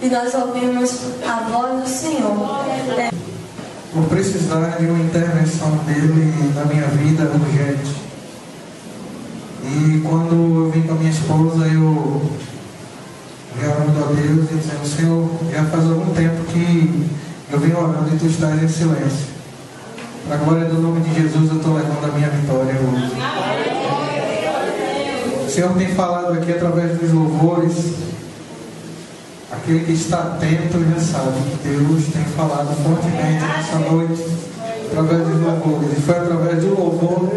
e nós ouvimos a voz do Senhor. Vou precisar de uma intervenção dele na minha vida urgente. E quando eu vim com a minha esposa, eu orando a Deus e dizendo: Senhor, já faz algum tempo que eu venho orando e tu estás em silêncio. Para a glória do nome de Jesus, eu estou levando a minha vitória hoje. O Senhor tem falado aqui através dos louvores. Aquele que está atento já sabe que Deus tem falado fortemente nessa noite através dos louvores. E foi através do louvor,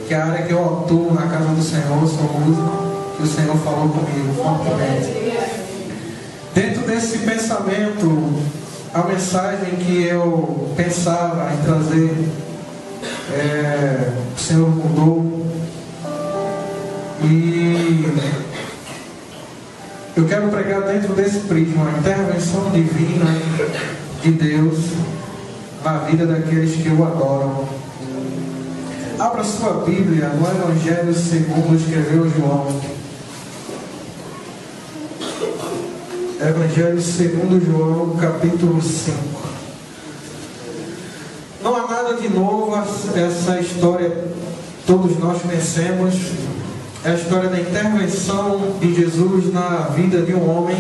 que é a área que eu atuo na casa do Senhor, sou músico, que o Senhor falou comigo fortemente. Dentro desse pensamento, a mensagem que eu pensava em trazer, o Senhor mudou. E eu quero pregar dentro desse prisma a intervenção divina de Deus na vida daqueles que o adoram. Abra sua Bíblia no Evangelho segundo escreveu João. Evangelho segundo João, capítulo 5. Não há nada de novo, essa história todos nós conhecemos. É a história da intervenção de Jesus na vida de um homem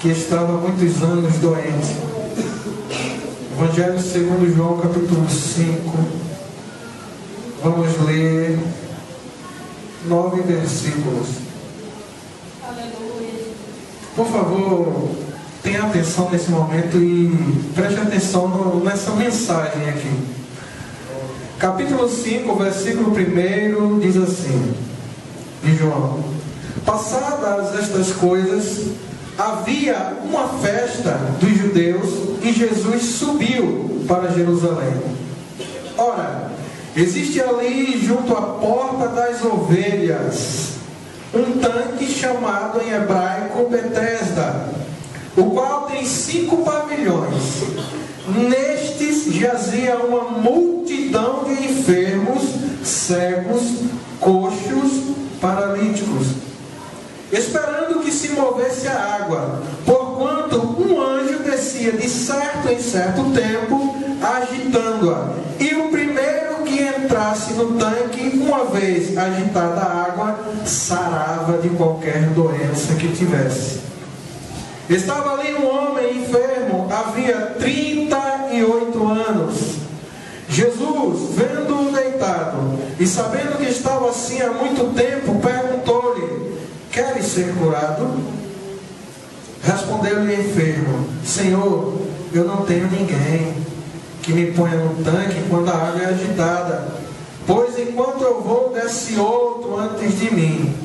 que estava há muitos anos doente. Evangelho segundo João, capítulo 5. Vamos ler 9 versículos. Por favor, tenha atenção nesse momento e preste atenção nessa mensagem aqui. Capítulo 5, versículo 1 diz assim, de João: passadas estas coisas, havia uma festa dos judeus e Jesus subiu para Jerusalém. Ora, existe ali junto à porta das ovelhas um tanque chamado em hebraico Betesda, o qual tem 5 pavilhões. Nestes jazia uma multidão de enfermos, cegos, coxos, paralíticos, esperando que se movesse a água, porquanto um anjo descia de certo em certo tempo, agitando-a. E o primeiro que entrasse no tanque, uma vez agitada a água, sarava de qualquer doença que tivesse. Estava ali um homem enfermo, havia 38 anos. Jesus, vendo-o deitado e sabendo que estava assim há muito tempo, perguntou-lhe: queres ser curado? Respondeu-lhe o enfermo: Senhor, eu não tenho ninguém que me ponha no tanque quando a água é agitada, pois enquanto eu vou, desce outro antes de mim.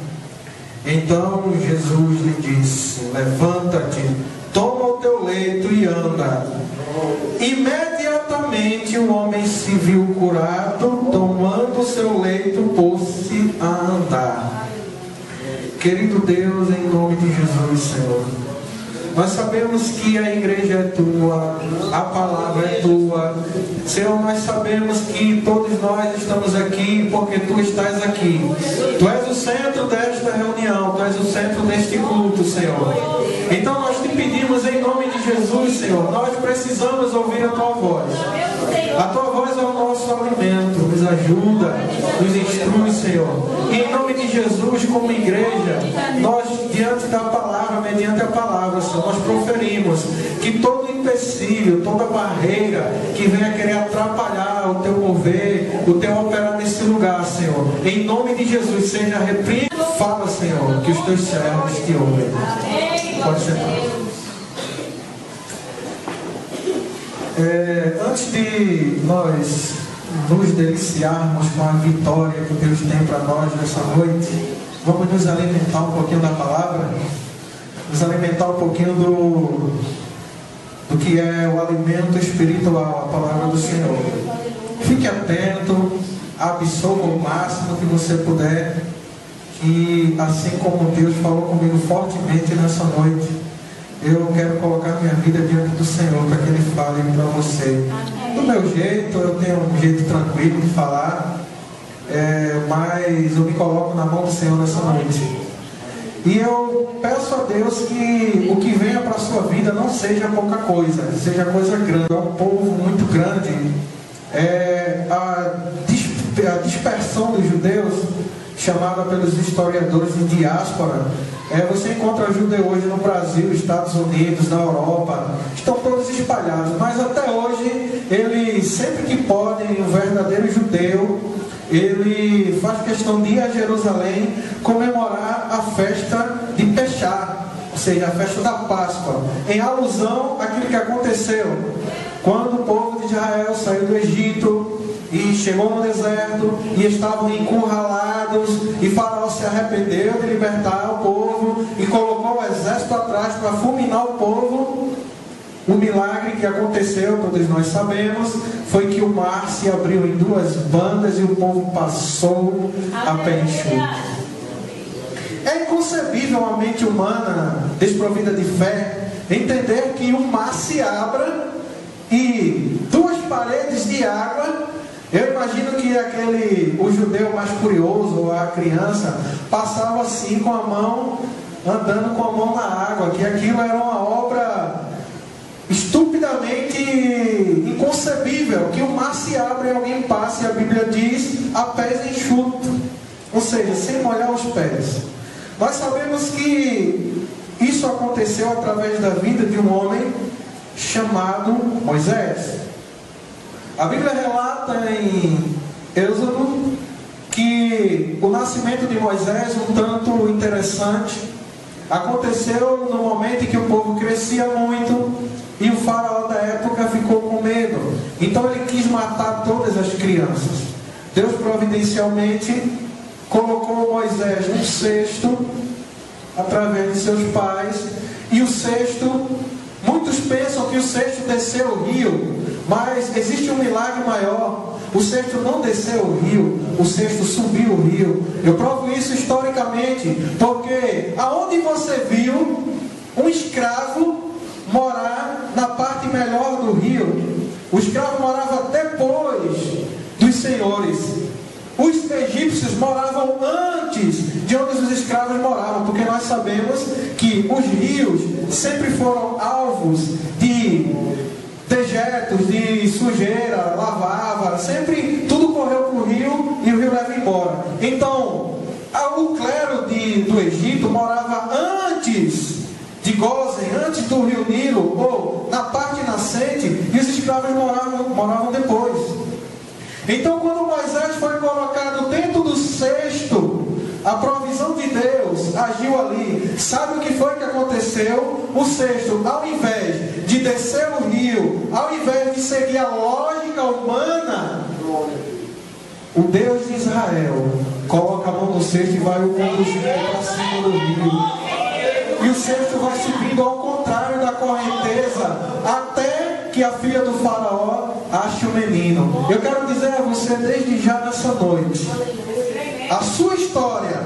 Então Jesus lhe disse: levanta-te, toma o teu leito e anda. Imediatamente o homem se viu curado, tomando o seu leito, pôs-se a andar. Querido Deus, em nome de Jesus, Senhor, nós sabemos que a igreja é tua, a palavra é tua. Senhor, nós sabemos que todos nós estamos aqui porque tu estás aqui. Tu és o centro desta reunião, tu és o centro deste culto, Senhor. Então nós te pedimos em nome de Jesus, Senhor, nós precisamos ouvir a tua voz. A tua voz é o nosso alimento, nos ajuda, nos instrui, Senhor. E em nome de Jesus, como igreja, nós, diante da palavra, mediante a palavra, Senhor, nós proferimos que todo empecilho, toda barreira que venha querer atrapalhar o teu mover, o teu operar nesse lugar, Senhor, em nome de Jesus, seja repreendido. Fala, Senhor, que os teus servos te ouvem. Pode sentar. Antes de nós nos deliciarmos com a vitória que Deus tem para nós nessa noite, vamos nos alimentar um pouquinho da palavra, nos alimentar um pouquinho do que é o alimento espiritual, a palavra do Senhor. Fique atento, absorva o máximo que você puder, que assim como Deus falou comigo fortemente nessa noite, eu quero colocar minha vida diante do Senhor para que Ele fale para você. Do meu jeito, eu tenho um jeito tranquilo de falar, mas eu me coloco na mão do Senhor nessa noite. E eu peço a Deus que o que venha para a sua vida não seja pouca coisa, seja coisa grande. É um povo muito grande. A dispersão dos judeus, chamada pelos historiadores de diáspora, você encontra judeu hoje no Brasil, Estados Unidos, na Europa, estão todos espalhados, mas até hoje, eles, sempre que podem, o verdadeiro judeu, ele faz questão de ir a Jerusalém comemorar a festa de Peshá, ou seja, a festa da Páscoa, em alusão àquilo que aconteceu quando o povo de Israel saiu do Egito e chegou no deserto e estavam encurralados, e Faraó se arrependeu de libertar o povo e colocou o exército atrás para fulminar o povo. O milagre que aconteceu, todos nós sabemos, foi que o mar se abriu em duas bandas e o povo passou a pé enxuto. É inconcebível a mente humana desprovida de fé entender que o mar se abra e duas paredes de água. Eu imagino que o judeu mais curioso, ou a criança, passava assim com a mão, andando com a mão na água, que aquilo era uma obra estupidamente inconcebível, que o mar se abre e alguém passe, a Bíblia diz, a pés enxuto, ou seja, sem molhar os pés. Nós sabemos que isso aconteceu através da vida de um homem chamado Moisés. A Bíblia relata em Êxodo que o nascimento de Moisés, um tanto interessante, aconteceu no momento em que o povo crescia muito e o faraó da época ficou com medo. Então ele quis matar todas as crianças. Deus providencialmente colocou Moisés num cesto através de seus pais, e o cesto, muitos pensam que o cesto desceu o rio, mas existe um milagre maior. O cesto não desceu o rio, o cesto subiu o rio. Eu provo isso historicamente, porque aonde você viu um escravo morar na parte melhor do rio? O escravo morava depois dos senhores. Os egípcios moravam antes de onde os escravos moravam, porque nós sabemos que os rios sempre foram alvos de dejetos, de sujeira, lavava, sempre tudo correu para o rio e o rio leva embora. Então, o clero do Egito morava antes de Gósen, antes do rio Nilo, ou na parte nascente, e os escravos moravam depois. Então, quando Moisés foi colocado dentro do cesto, a provisão de Deus agiu ali. Sabe o que foi que aconteceu? O cesto, ao invés de descer o rio, ao invés de seguir a lógica humana, o Deus de Israel coloca a mão no cesto e vai o conduzir para cima do rio. E o cesto vai subindo ao contrário da correnteza, até que a filha do faraó ache o menino. Eu quero dizer a você desde já nessa noite, a sua história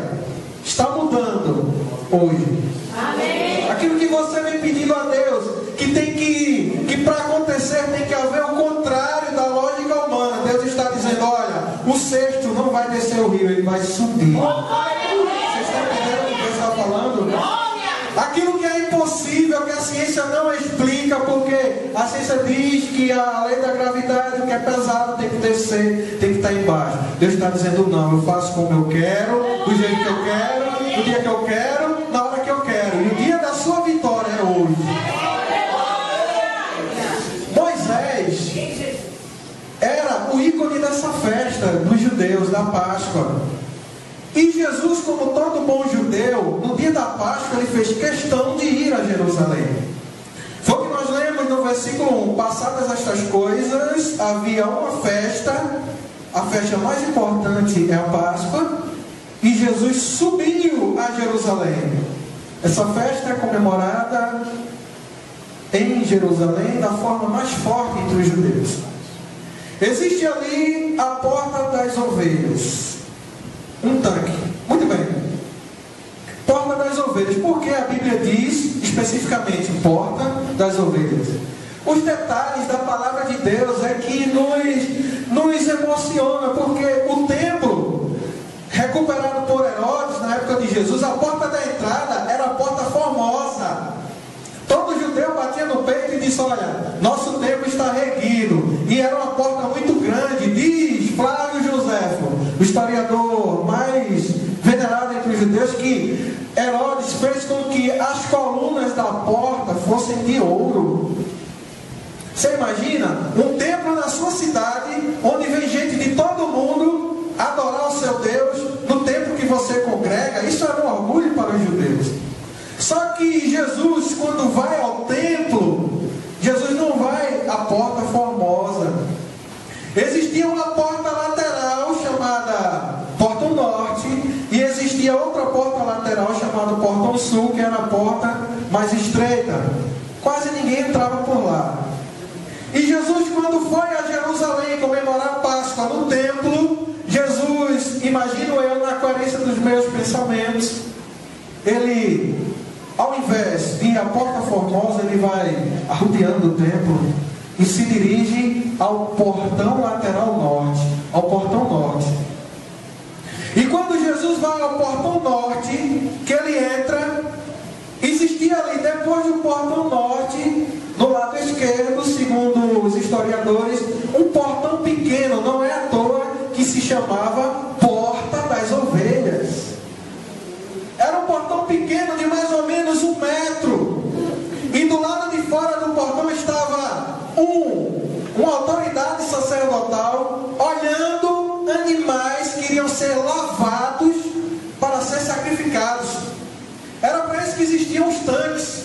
está mudando hoje. Amém. Aquilo que você vem pedindo a Deus, que para acontecer tem que haver o contrário da lógica humana. Deus está dizendo, olha, o cesto não vai descer o rio, ele vai subir. Vocês estão entendendo o que Deus está falando? Aquilo que é impossível, que a ciência não explica, porque a ciência diz que a lei da gravidade, o que é pesado tem que descer, tem que estar embaixo. Deus está dizendo, não, eu faço como eu quero, do jeito que eu quero, no dia que eu quero, na hora que eu quero. E o dia da sua vitória é hoje. Moisés era o ícone dessa festa dos judeus, da Páscoa. E Jesus, como todo bom judeu, no dia da Páscoa ele fez questão de ir a Jerusalém. Foi o que nós lemos no versículo 1. Passadas estas coisas, havia uma festa, a festa mais importante é a Páscoa, e Jesus subiu a Jerusalém. Essa festa é comemorada em Jerusalém da forma mais forte entre os judeus. Existe ali a porta das ovelhas. Um tanque. Muito bem. Porta das ovelhas. Por que a Bíblia diz especificamente porta das ovelhas? Os detalhes da palavra de Deus é que nos emociona, porque o templo recuperado por Herodes na época de Jesus, a porta da entrada era a porta formosa. Todo judeu batia no peito e disse: olha, nosso templo está erguido. E era uma porta muito grande. Diz Flávio Joséfo, o historiador mais venerado entre os judeus, que Herodes fez com que as colunas da porta fossem de ouro. Você imagina um templo na sua cidade, onde vem gente de todo mundo adorar o seu Deus, no templo que você congrega? Isso era um orgulho para os judeus. Só que Jesus, quando vai ao templo, Jesus não vai à porta formosa. Existia uma porta lateral chamada Portão Norte, e existia outra porta lateral chamada Portão Sul, que era a porta mais estreita. Quase ninguém entrava por lá. E Jesus, quando foi a Jerusalém comemorar a Páscoa no templo, Jesus, imagino eu, na coerência dos meus pensamentos, ele, ao invés de ir à porta formosa, ele vai arrodeando o templo e se dirige ao portão lateral norte, ao portão norte. E quando Jesus vai ao portão norte, que ele entra, existia ali, depois do portão norte, no lado esquerdo, segundo os historiadores, um portão pequeno. Não é à toa que se chamava Porta das Ovelhas. Era um portão pequeno de mais ou menos 1 metro. E do lado de fora do portão estava uma autoridade sacerdotal olhando animais que iriam ser lavados para ser sacrificados. Era para isso que existiam os tanques.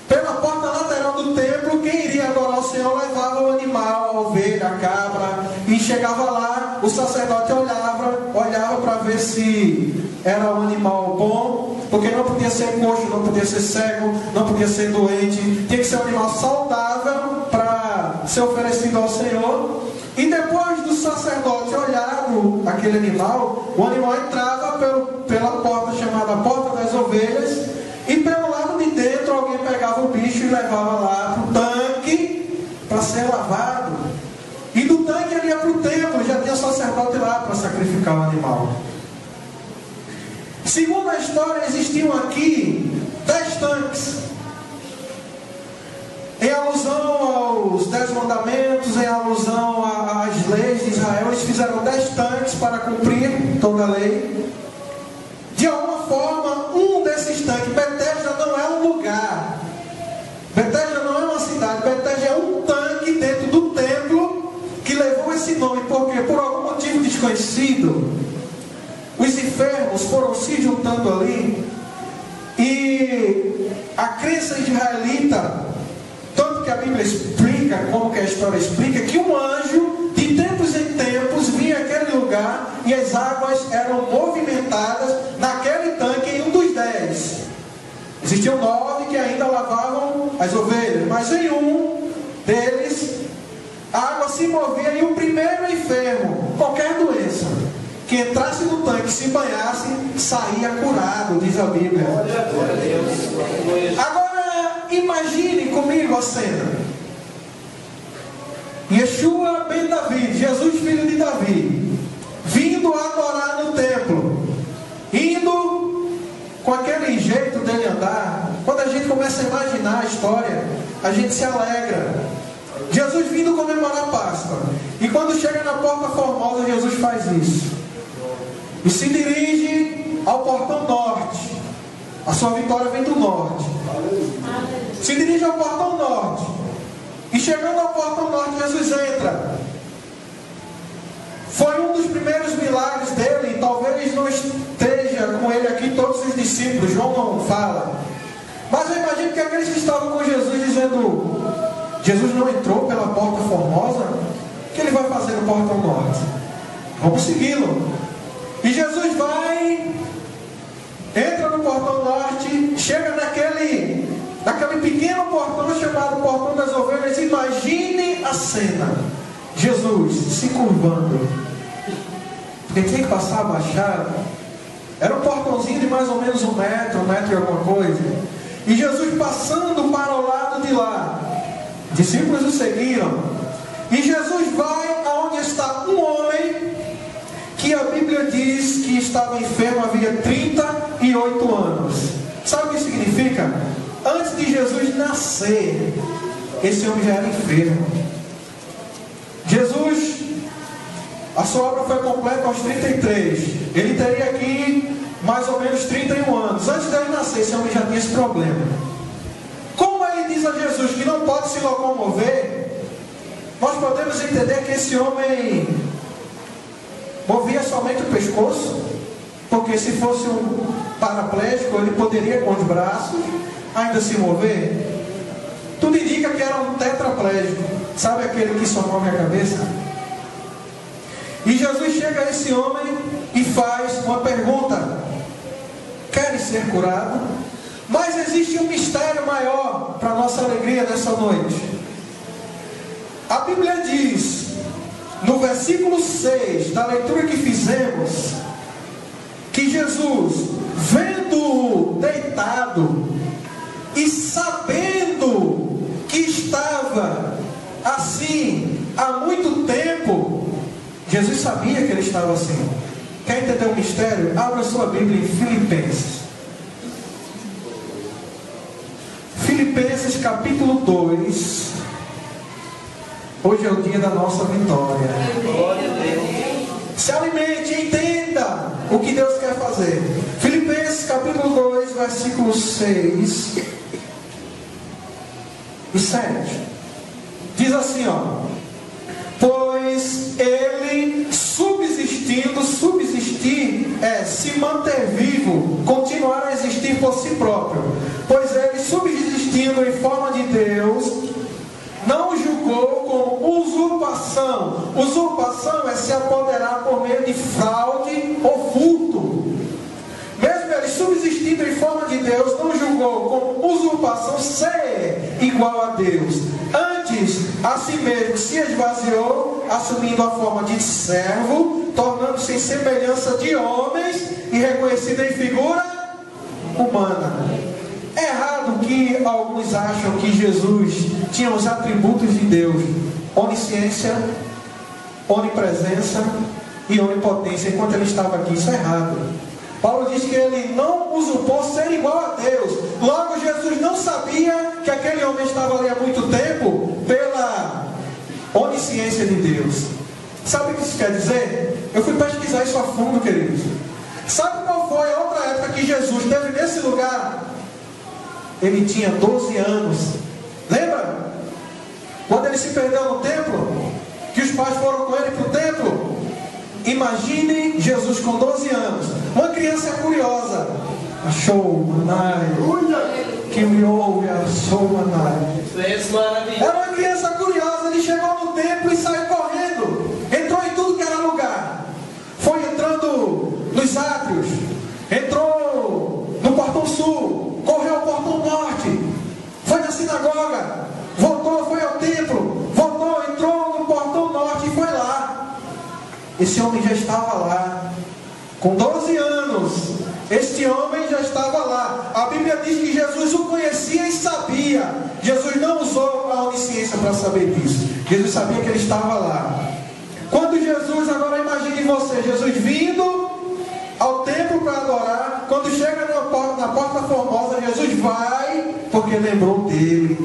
Pela porta lateral do templo, quem iria adorar o Senhor levava o animal, a ovelha, a cabra, e chegava lá, o sacerdote olhava para ver se era um animal bom, porque não podia ser coxo, não podia ser cego, não podia ser doente, tinha que ser um animal saudável para ser oferecido ao Senhor. E depois do sacerdote olhar aquele animal, o animal entrava pela porta chamada Porta das Ovelhas, e pelo lado de dentro alguém pegava o bicho e levava lá para o tanque para ser lavado. E do tanque ele ia para o templo, já tinha sacerdote lá para sacrificar o animal. Segundo a história, existiam aqui 10 tanques. Em alusão aos 10 mandamentos, em alusão às leis de Israel, eles fizeram 10 tanques para cumprir toda a lei. De alguma forma, um desses tanques, Betesda não é um lugar, Betesda não é uma cidade, Betesda é um tanque dentro do templo que levou esse nome, porque por algum motivo desconhecido, os enfermos foram se juntando ali, e a crença israelita, tanto que a Bíblia explica, como que a história explica, que um anjo, de tempos em tempos, vinha àquele lugar e as águas eram movimentadas naquele tanque em um dos 10. Existiam 9 que ainda lavavam as ovelhas, mas em um deles a água se movia e o primeiro enfermo, qualquer doença, que entrasse no tanque, se banhasse, saía curado, diz a Bíblia. Agora, imagine comigo a cena. Yeshua ben Davi, Jesus filho de Davi, vindo adorar no templo, indo com aquele jeito dele andar. Quando a gente começa a imaginar a história, a gente se alegra. Jesus vindo comemorar a Páscoa, e quando chega na porta formosa, Jesus faz isso e se dirige ao portão norte. A sua vitória vem do norte. Se dirige ao portão norte, e chegando ao portão norte, Jesus entra. Foi um dos primeiros milagres dele, talvez não esteja com ele aqui todos os discípulos, João não fala, mas eu imagino que aqueles que estavam com Jesus dizendo: Jesus não entrou pela porta formosa, o que ele vai fazer no portão norte? Vamos segui-lo. E Jesus vai, entra no portão norte, chega naquele pequeno portão chamado Portão das Ovelhas. Imagine a cena: Jesus se curvando, porque tinha que passar abaixado. Era um portãozinho de mais ou menos 1 metro, 1 metro e alguma coisa, e Jesus passando para o lado de lá. Discípulos o seguiram, e Jesus vai aonde está um homem que E a Bíblia diz que estava enfermo havia 38 anos. Sabe o que significa? Antes de Jesus nascer, esse homem já era enfermo. Jesus, a sua obra foi completa aos 33. Ele teria aqui mais ou menos 31 anos. Antes dele nascer, esse homem já tinha esse problema. Como ele diz a Jesus que não pode se locomover, nós podemos entender que esse homem movia somente o pescoço, porque se fosse um paraplégico, ele poderia com os braços ainda se mover. Tudo indica que era um tetraplégico. Sabe aquele que só move a cabeça? E Jesus chega a esse homem e faz uma pergunta: queres ser curado? Mas existe um mistério maior para a nossa alegria nessa noite. A Bíblia diz, no versículo 6 da leitura que fizemos, que Jesus, vendo-o deitado e sabendo que estava assim há muito tempo, Jesus sabia que ele estava assim. Quer entender o mistério? Abra sua Bíblia em Filipenses. Filipenses capítulo 2. Hoje é o dia da nossa vitória. Glória a Deus. Se alimente, entenda o que Deus quer fazer. Filipenses capítulo 2, versículos 6 e 7. Diz assim, ó: pois ele subsistindo, subsistir é se manter vivo, continuar a existir por si próprio. Pois ele subsistindo em forma de Deus, não julgou como usurpação. Usurpação é se apoderar por meio de fraude ou furto. Mesmo ele subsistindo em forma de Deus, não julgou como usurpação ser igual a Deus. Antes, a si mesmo se esvaziou, assumindo a forma de servo, tornando-se em semelhança de homens e reconhecido em figura humana. É errado que alguns acham que Jesus tinha os atributos de Deus: onisciência, onipresença e onipotência enquanto ele estava aqui. Isso é errado. Paulo diz que ele não usurpou ser igual a Deus. Logo, Jesus não sabia que aquele homem estava ali há muito tempo pela onisciência de Deus. Sabe o que isso quer dizer? Eu fui pesquisar isso a fundo, queridos. Sabe qual foi a outra época que Jesus esteve nesse lugar? Ele tinha 12 anos. Lembra? Quando ele se perdeu no templo, que os pais foram com ele para o templo. Imagine Jesus com 12 anos. Uma criança curiosa. Achou manai. Que me ouve, achou manai. Era uma criança curiosa. Ele chegou no templo e saiu correndo. Entrou em tudo que era lugar. Foi entrando nos átrios. Entrou no portão sul. Correu ao portão norte. Foi na sinagoga. Voltou, foi ao templo. Voltou, entrou no portão norte e foi lá. Esse homem já estava lá. Com 12 anos. Este homem já estava lá. A Bíblia diz que Jesus o conhecia e sabia. Jesus não usou a onisciência para saber disso. Jesus sabia que ele estava lá. Quando Jesus, agora imagine você, Jesus vindo ao templo para adorar. Quando chega na porta formosa, Jesus vai, porque lembrou dele.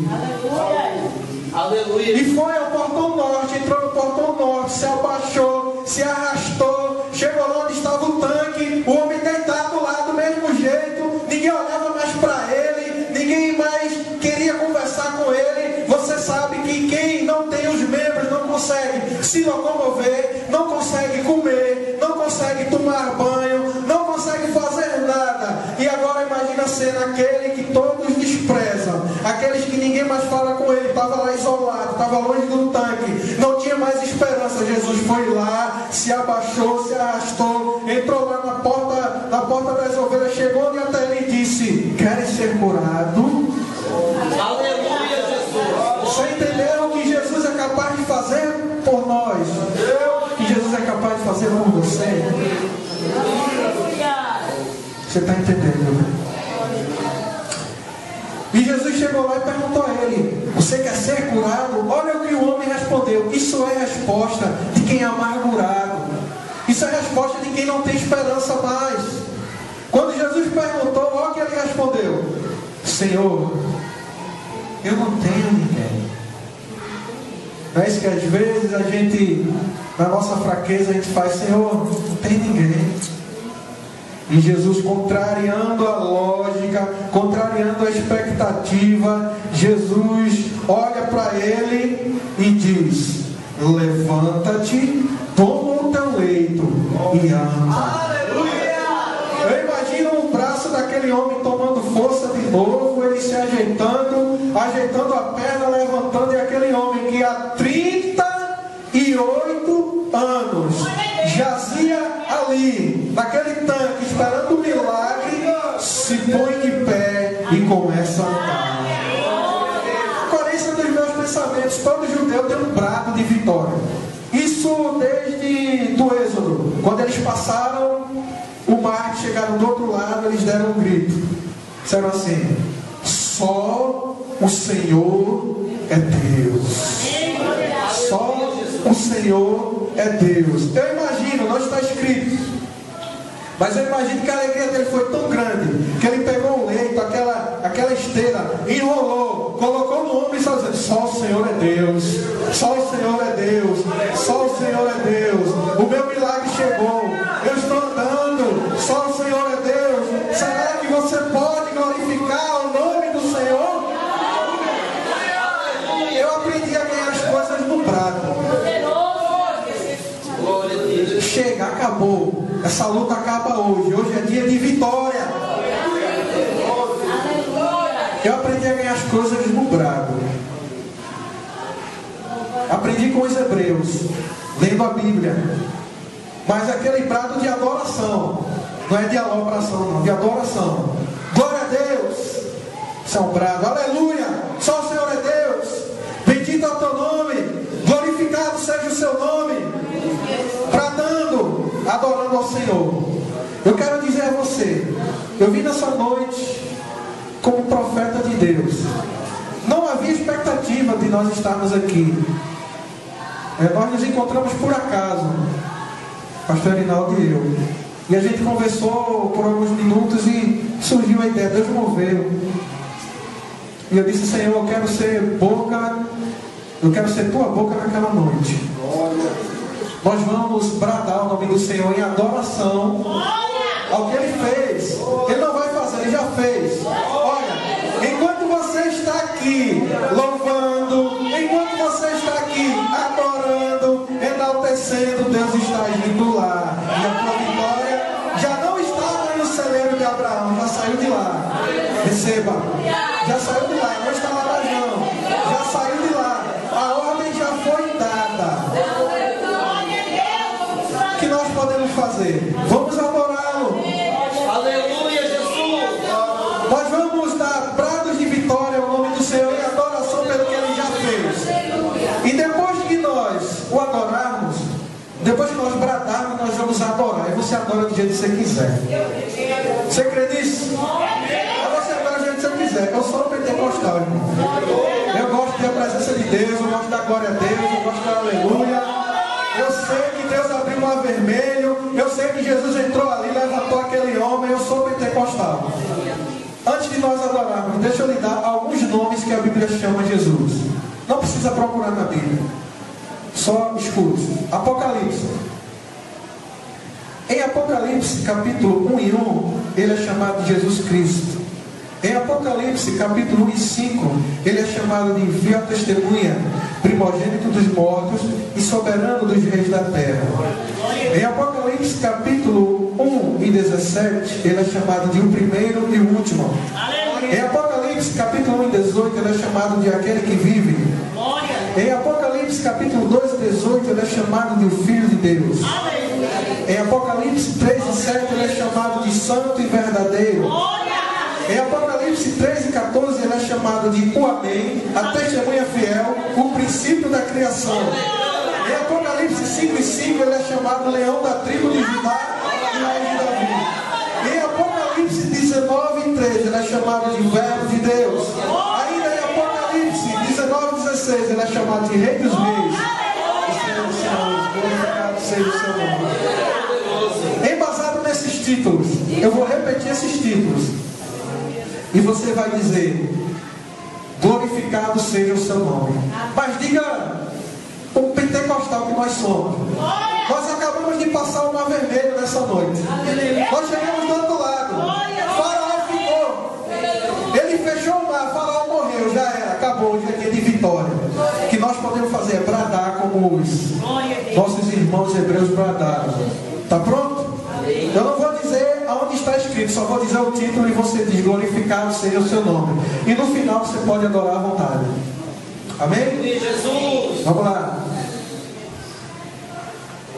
Aleluia. E foi ao portão norte, entrou no portão norte, se abaixou, se arrastou, chegou lá onde estava o tanque, o homem deitado lá do mesmo jeito, ninguém olhava mais para ele, ninguém mais queria conversar com ele. Você sabe que quem não tem os membros não consegue se locomover, não consegue comer, não consegue tomar banho, não consegue fazer nada. E agora imagina a cena, aquele que todos desprezam, aqueles que ninguém mais fala com ele, estava lá isolado, estava longe do tanque, não tinha mais esperança. Jesus foi lá, se abaixou, se arrastou, entrou lá na porta das ovelhas, chegou e até ele disse: queres ser curado? Aleluia, Jesus. Você entendeu o que Jesus é capaz de fazer por nós? O que Jesus é capaz de fazer por você? Você está entendendo, né? E Jesus chegou lá e perguntou a ele: você quer ser curado? Olha o que o homem respondeu. Isso é a resposta de quem é amargurado. Isso é a resposta de quem não tem esperança mais. Quando Jesus perguntou, olha o que ele respondeu: Senhor, eu não tenho ninguém. Não é isso que às vezes a gente, na nossa fraqueza, a gente faz: Senhor, não tem ninguém. E Jesus, contrariando a lógica, contrariando a expectativa, Jesus olha para ele e diz: levanta-te, toma o teu leito e anda. Eu imagino o braço daquele homem tomando força de novo, ele se ajeitando a perna, levantando, e aquele homem que há 38 anos jazia ali, naquele tanque, esperando o milagre, se põe de pé e começa a andar. Coerência dos meus pensamentos: todo judeu tem um brado de vitória. Isso desde o Êxodo, quando eles passaram o mar, chegaram do outro lado, eles deram um grito. Disseram assim: só o Senhor é Deus. Só o Senhor é Deus. Eu imagino, não está escrito, mas eu imagino que a alegria dele foi tão grande que ele pegou o leito, aquela esteira, enrolou, colocou no ombro e só dizendo: só o Senhor é Deus, só o Senhor é Deus, só o Senhor é Deus. O meu milagre chegou, eu estou andando, só o Senhor é Deus. Será que você pode glorificar o nome do Senhor? Eu aprendi a ganhar as coisas no brado. Chega, acabou. Essa luta acaba hoje. Hoje é dia de vitória. Eu aprendi a ganhar as coisas no brado. Aprendi com os hebreus, lendo a Bíblia. Mas aquele brado de adoração. Não é de alopração, não, de adoração. Glória a Deus. Isso é um brado. Aleluia. Só o Senhor é Deus. Bendito é o teu nome. Glorificado seja o seu nome. Bradando, adorando ao Senhor. Eu quero dizer a você: eu vim nessa noite como profeta de Deus. Não havia expectativa de nós estarmos aqui. Nós nos encontramos por acaso, pastor Rinaldo e eu. E a gente conversou por alguns minutos e surgiu a ideia, Deus moveu. E eu disse: Senhor, eu quero ser boca, eu quero ser tua boca naquela noite. Nós vamos bradar o nome do Senhor em adoração ao que Ele fez. Ele não vai fazer, Ele já fez. Olha, enquanto você está aqui louvando, enquanto você está aqui adorando, enaltecendo, Deus está agindo lá. E a tua vitória já não estava no celeiro de Abraão, já saiu de lá. Receba, já saiu de lá, não está lá não, já saiu de lá. A ordem já foi dada. O que nós podemos fazer? Vamos adorá-lo. Aleluia, Jesus. Nós vamos dar brados de vitória ao nome do Senhor e adoração pelo que Ele já fez. E depois que nós o adorarmos, depois que nós bradarmos, nós vamos adorar. E você adora do jeito que você quiser. Você crê nisso? Você adora do jeito que você quiser. Eu sou pentecostal, irmão. Eu gosto da presença de Deus, eu gosto da glória a Deus, eu gosto da aleluia. Eu sei que Deus abriu o mar vermelho. Eu sei que Jesus entrou ali, levantou aquele homem. Eu sou pentecostal. Antes de nós adorarmos, deixa eu lhe dar alguns nomes que a Bíblia chama Jesus. Não precisa procurar na Bíblia. Só escute. Apocalipse. Em Apocalipse, capítulo 1 e 1, ele é chamado de Jesus Cristo. Em Apocalipse, capítulo 1 e 5, ele é chamado de fiel testemunha, primogênito dos mortos e soberano dos reis da terra. Em Apocalipse, capítulo 1 e 17, ele é chamado de o primeiro e o último. Em Apocalipse, capítulo 1 e 18, ele é chamado de aquele que vive. Em Apocalipse, capítulo 2 e 18, ele é chamado de o Filho de Deus. Em Apocalipse 3 e 7, ele é chamado de santo e verdadeiro. Em Apocalipse 3 e 14, ele é chamado de o Amém, a testemunha fiel, o princípio da criação. Em Apocalipse 5 e 5, ele é chamado leão da tribo de Judá e raiz de Davi. Em Apocalipse 19 e 13, ele é chamado de verbo de Deus. Ainda em Apocalipse 19 e 16, ele é chamado de Rei dos Reis. Glorificado seja o seu nome. Embasado nesses títulos, eu vou repetir esses títulos. E você vai dizer: glorificado seja o seu nome. Mas diga o pentecostal que nós somos. Nós acabamos de passar o mar vermelho nessa noite. Nós chegamos do outro lado. Faraó ficou. Ele fechou o mar, Faraó morreu, já era, acabou. Hoje é dia de vitória. O que nós podemos fazer é bradar como os nossos irmãos hebreus bradaram. Está pronto? Eu não vou dizer aonde está escrito, só vou dizer o título e você diz: glorificado seja o seu nome. E no final você pode adorar à vontade. Amém? Jesus. Vamos lá.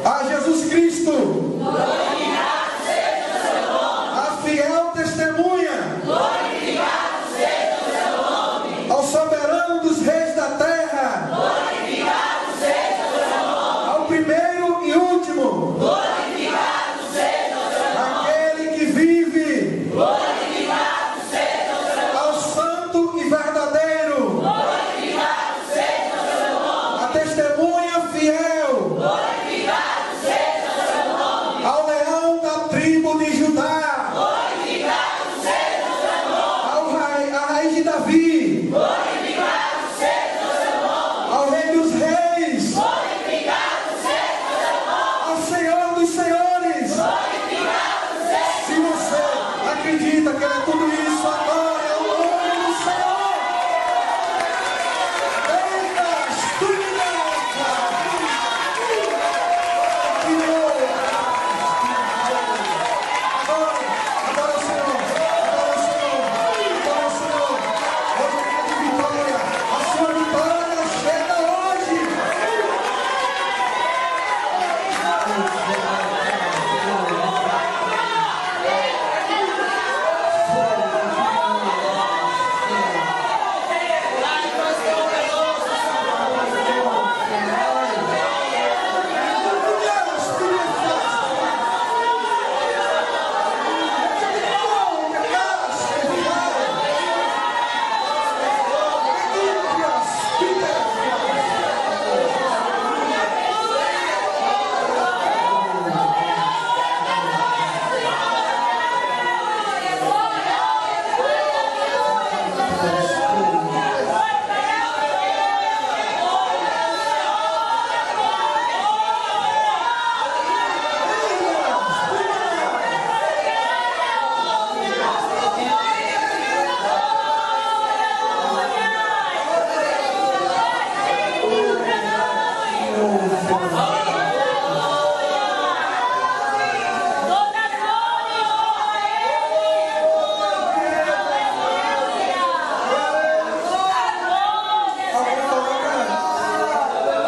A Jesus Cristo, Glorificado seja o seu nome. a fiel testemunha, Glorificado seja o seu nome. ao soberano dos reis da terra, Glorificado seja o seu nome. ao primeiro e último, Glorificado seja o seu nome. aquele que vive, Glorificado seja o seu nome. ao santo e verdadeiro, Glorificado seja o seu nome. a testemunha fiel, Glorificado seja o seu nome. ao leão da tribo de Judá, Glorificado seja o seu nome. a raiz de Davi, Glorificado seja o seu nome. ao rei dos reis, Glorificado seja o seu nome. ao Senhor dos senhores. Glorificado seja. Se você acredita que ele é tudo isso, adore o nome do Senhor. Eita, estudiosa. Adora o Senhor. Adora o Senhor. Adora o Senhor. Hoje é dia de vitória. A sua vitória chega hoje.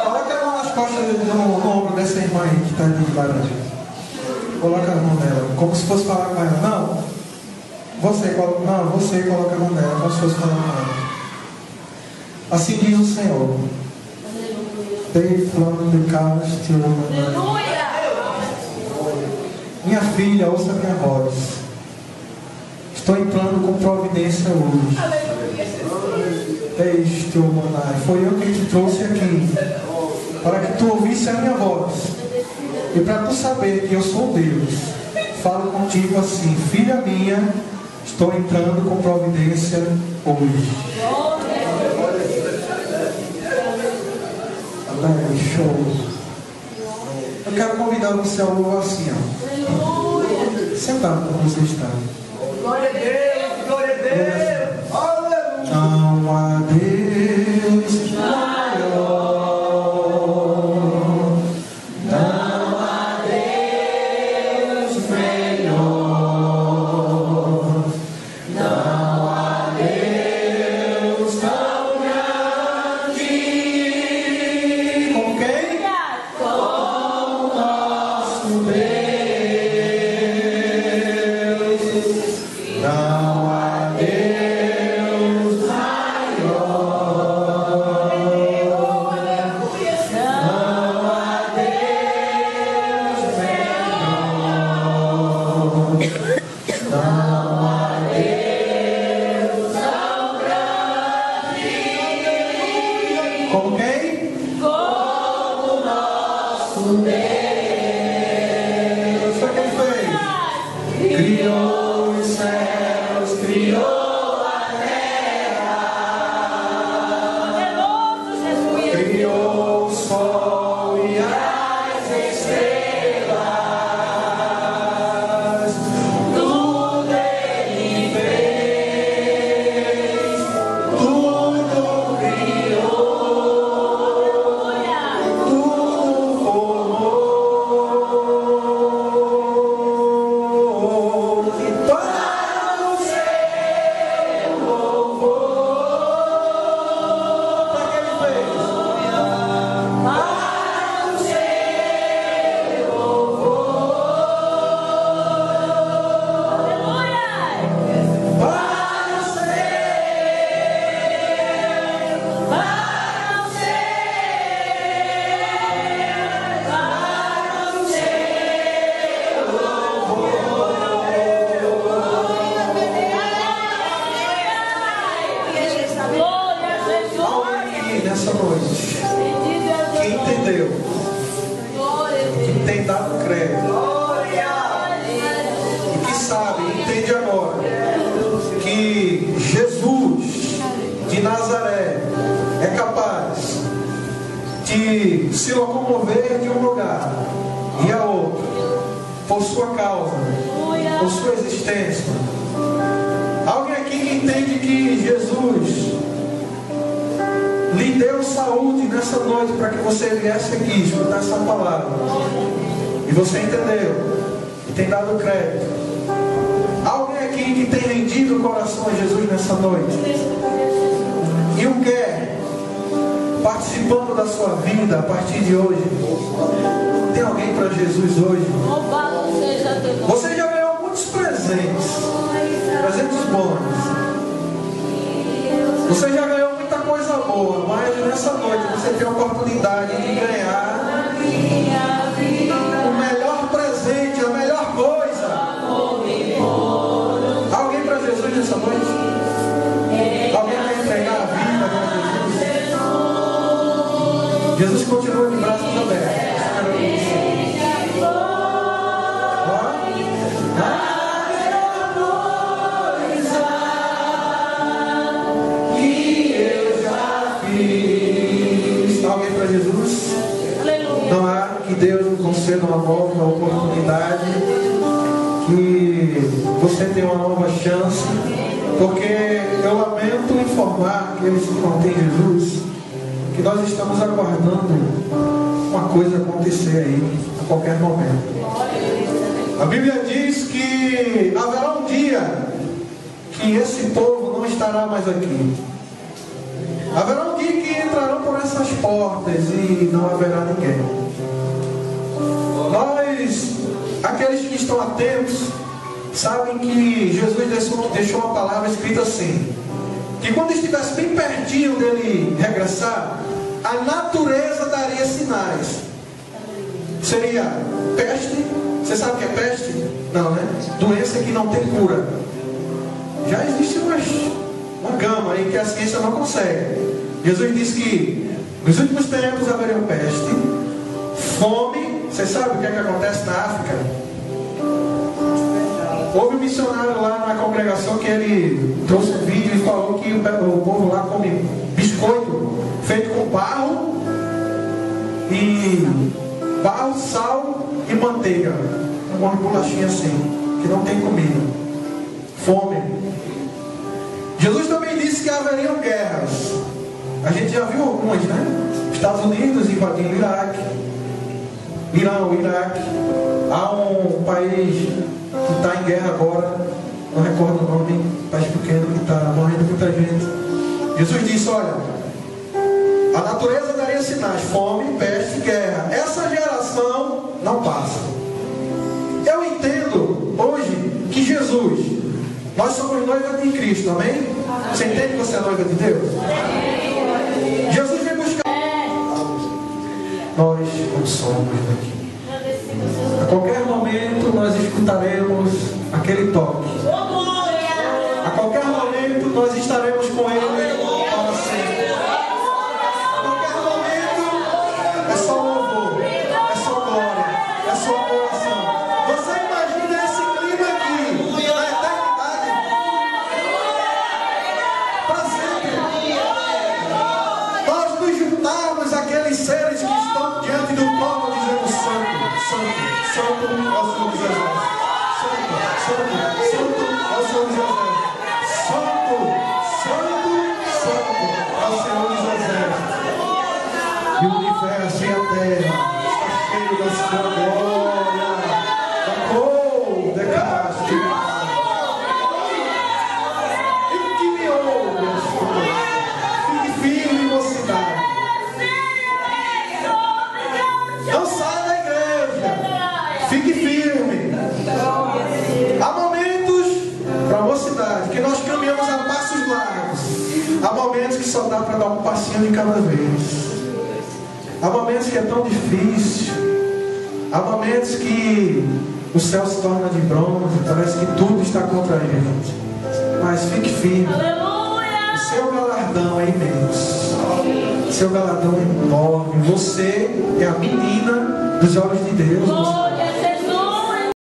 Coloca a mão nas costas no ombro dessa irmã aí que está de laranja. Coloca a mão nela, como se fosse falar com ela. Não, você coloca a mão nela, como se fosse falar com ela. Assim diz o Senhor. Dei flama de caste, minha filha, ouça minha voz. Estou entrando com providência hoje. Este Omanai, foi eu quem te trouxe aqui, para que tu ouvisse a minha voz, e para tu saber que eu sou Deus. Falo contigo assim: filha minha, estou entrando com providência hoje. Amém, show. Eu quero convidar você ao louvar assim, ó. Sentado como você está. Glória a Deus, glória a Deus. Aleluia. Não há Deus maior. Não há Deus melhor. Não há Deus tão grande. Como quem? Como nosso Deus. Não há Deus maior. Não há Deus melhor. Não há Deus tão grande. Como quem? Como nosso Deus. tem dado crédito. E que sabe, entende agora, que Jesus de Nazaré é capaz de se locomover de um lugar e a outro, por sua causa, por sua existência. Alguém aqui que entende que Jesus lhe deu saúde nessa noite para que você viesse aqui escutar essa palavra, e você entendeu e tem dado crédito. Alguém aqui que tem rendido o coração a Jesus nessa noite e o quer participando da sua vida a partir de hoje. Tem alguém para Jesus hoje? Você já ganhou muitos presentes bons. Você já ganhou muita coisa boa, mas nessa noite você tem a oportunidade de ganhar o melhor presente, a melhor coisa. Alguém para Jesus nessa noite? Alguém vai entregar a vida para Jesus? Jesus continua de braços abertos. Alguém para Jesus? Não há que Deus nos conceda uma nova oportunidade, que você tenha uma nova chance, porque eu lamento informar aqueles que não têm Jesus que nós estamos aguardando uma coisa acontecer aí a qualquer momento. A Bíblia diz que haverá um dia que esse povo não estará mais aqui. Haverá um dia que entrarão por essas portas e não haverá ninguém. Nós, aqueles que estão atentos, sabem que Jesus deixou uma palavra escrita assim, que quando estivesse bem pertinho dele regressar, a natureza daria sinais. Seria peste. Você sabe o que é peste? Não, né? Doença que não tem cura. Já existe uma gama aí que a ciência não consegue. Jesus disse que nos últimos tempos haveria peste, fome. Você sabe o que é que acontece na África? Houve um missionário lá na congregação que ele trouxe um vídeo e falou que o povo lá come biscoito feito com barro, sal e manteiga, uma bolachinha assim, que não tem comida. Fome. Jesus também disse que haveriam guerras. A gente já viu algumas, né? Estados Unidos invadindo o Iraque, Irã, o Iraque. Há um país que está em guerra agora, não recordo o nome, um país pequeno que está morrendo muita gente. Jesus disse, olha, a natureza daria sinais, fome, peste, guerra. Essa geração não passa. Eu entendo hoje que Jesus, nós somos noiva de Cristo, amém? Você entende que você é noiva de Deus? Jesus vem buscar. Nós não somos daqui. A qualquer momento nós escutaremos aquele toque. A qualquer momento nós estaremos com Ele para sempre. A qualquer momento é só louvor, é só glória, é só adoração. Você imagina esse clima aqui na eternidade? Para sempre. Nós nos juntarmos àqueles seres que estão diante do trono dizendo santo, santo, santo é o Senhor dos Exércitos. Santo, santo, santo é o Senhor dos Exércitos. Santo, santo, santo é o Senhor dos Exércitos. E o universo e a terra está cheio da sua glória. Oh, decaste. E que me ouve, fique firme, mocidade. Não saia da igreja. Fique firme. Há momentos para a mocidade que nós caminhamos a passos largos. Há momentos que só dá para dar um passinho de cada vez. Há momentos que é tão difícil. Há momentos que o céu se torna de bronze. Parece que tudo está contra a gente. Mas fique firme. O seu galardão é imenso. seu galardão é enorme. Você é a menina dos olhos de Deus.